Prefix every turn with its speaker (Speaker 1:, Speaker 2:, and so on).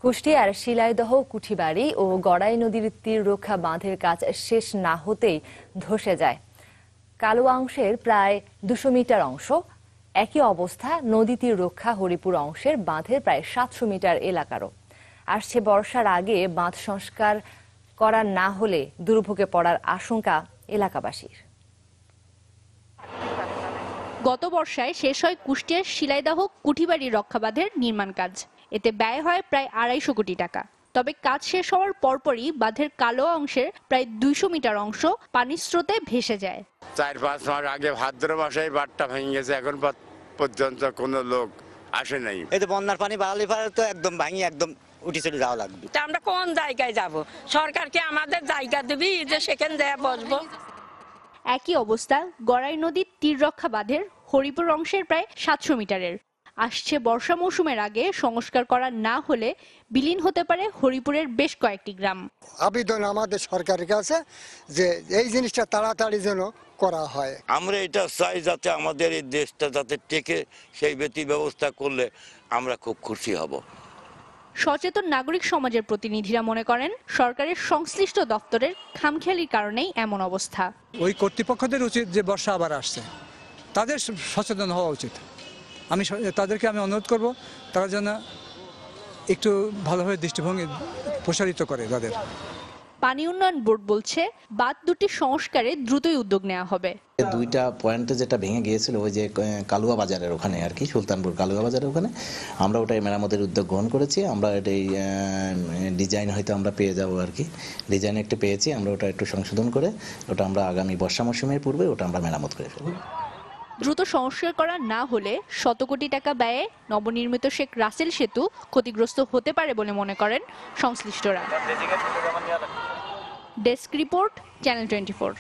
Speaker 1: কুষ্টিয়ার শিলাইদহ কুঠিবাড়ি ও গড়াই নদীর তীর রক্ষা বাঁধের কাজ শেষ না হতেই ধসে যায় কালুয়া অংশের প্রায় 200 মিটার অংশ। একই অবস্থা নদী তীর রক্ষা হরিপুর অংশের বাঁধের প্রায় 700 মিটার এলাকারও। আসছে বর্ষার আগে বাঁধ সংস্কার করা না হলে দুর্ভোগে পড়ার আশঙ্কা এলাকাবাসীর।
Speaker 2: গত বর্ষায় শেষ হয় কুষ্টিয়ার শিলাইদহ কুঠিবাড়ি রক্ষা বাঁধের নির্মাণ কাজ। এতে ব্যয় হয় প্রায় 250 কোটি টাকা। তবে কাজ শেষ হওয়ার পরপরই বাঁধের কালো অংশের প্রায় 200 মিটার অংশ পানির স্রোতে ভেসে যায়।
Speaker 3: 4-5 মাস আগে ভাদ্র মাসে বাঁধটা ভেঙে গেছে, এখন পর্যন্ত কোনো লোক আসে নাই।
Speaker 4: এই তো বন্যার পানি বাড়ালে পারে তো একদম ভাঙি একদম উঠে চলে যাওয়া লাগবে।
Speaker 5: আমরা কোন জায়গায় যাব? সরকারকে আমাদের জায়গা দিবি যে সেখানে দেয়া বসবো।
Speaker 2: একই অবস্থা গড়াই নদীর তীর রক্ষা বাঁধের হরিপুর অংশের প্রায় 700 মিটারের। আসছে বর্ষা মৌসুমের আগে সংস্কার করা না হলে বিলীন হতে পারে হরিপুরের বেশ কয়েকটি গ্রাম।
Speaker 6: আবেদন আমাদের সরকারের কাছে যে এই জিনিসটা তাড়াতাড়ি যেন করা হয়।
Speaker 7: আমরা এটা চাই যাতে আমাদের এই দেশটা যাতে টেকে, সেই ব্যবস্থা করলে আমরা খুব খুশি হব।
Speaker 2: সচেতন নাগরিক সমাজের প্রতিনিধিরা মনে করেন সরকারের সংশ্লিষ্ট দপ্তরের খামখেয়ালির কারণেই এমন অবস্থা।
Speaker 8: ওই কর্তৃপক্ষদের উচিত যে বর্ষা আবার আসছে, তাদের সচেতন হওয়া উচিত। তাদেরকে আমি অনুরোধ করব তারা যেন একটু ভালোভাবে দৃষ্টিভঙ্গি প্রসারিত করে তাদের।
Speaker 2: পানি উন্নয়ন বোর্ড বলছে বাঁধ দুটি সংস্কারে দ্রুতই উদ্যোগ নেওয়া হবে।
Speaker 9: দুইটা পয়েন্টে যেটা ভেঙে গিয়েছিল ওই যে কালুয়া বাজারের ওখানে আর কি, সুলতানপুর কালুয়া বাজারের ওখানে আমরা ওটাই মেরামতের উদ্যোগ গ্রহণ করেছি। আমরা এটাই ডিজাইন হয়তো আমরা পেয়ে যাবো আর কি, ডিজাইন একটা পেয়েছি, আমরা ওটা একটু সংশোধন করে ওটা আমরা আগামী বর্ষা মৌসুমের পূর্বে ওটা আমরা মেরামত করে ফেলব।
Speaker 2: দ্রুত সংস্কার করা না হলে শত কোটি টাকা ব্যয়ে নবনির্মিত শেখ রাসেল সেতু ক্ষতিগ্রস্ত হতে পারে বলে মনে করেন সংশ্লিষ্টরা। Desk report, channel 24।